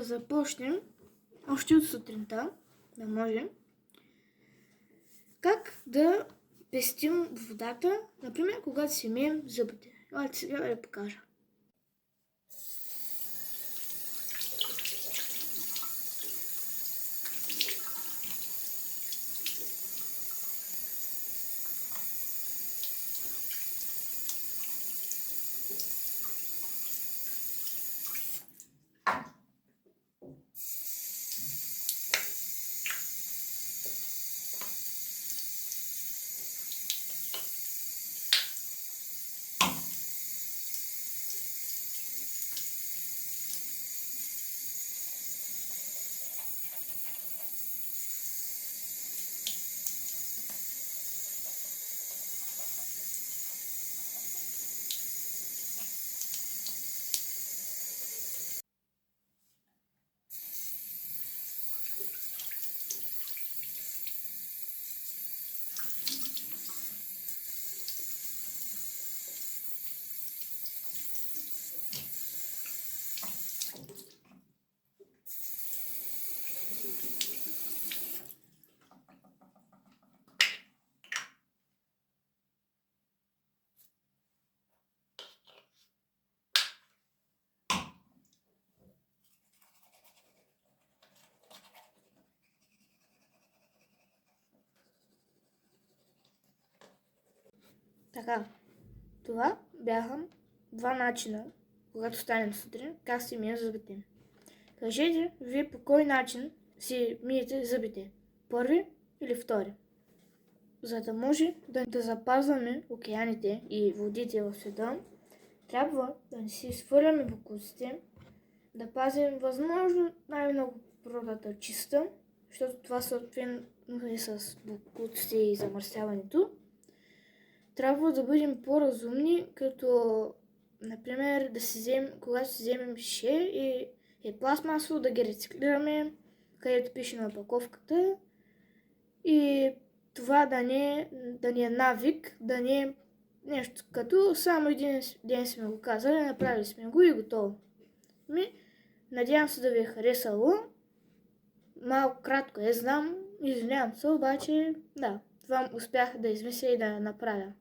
да започнем още от сутринта, да можем. Как да пестим водата, например, когато си мием зъбите. Елате сега да ви покажа. Така, това бяха два начина, когато станем сутрин, как си мием зъбите. Кажете, вие по кой начин си миете зъбите? Първи или втори? За да може да запазваме океаните и водите в света, трябва да не си свърляме боклуците, да пазим възможно най-много природата чиста, защото това съответно е с боклуците и замърсяването. Трябва да бъдем по-разумни, като, например, когато си вземем шише и е пластмасово, да ги рециклираме, където пише на опаковката. И това да не е навик, да не е нещо като само един ден сме го казали, направили сме го и готово. Надявам се да ви е харесало. Малко кратко знам, извинявам се, обаче да, това успях да измисля и да направя.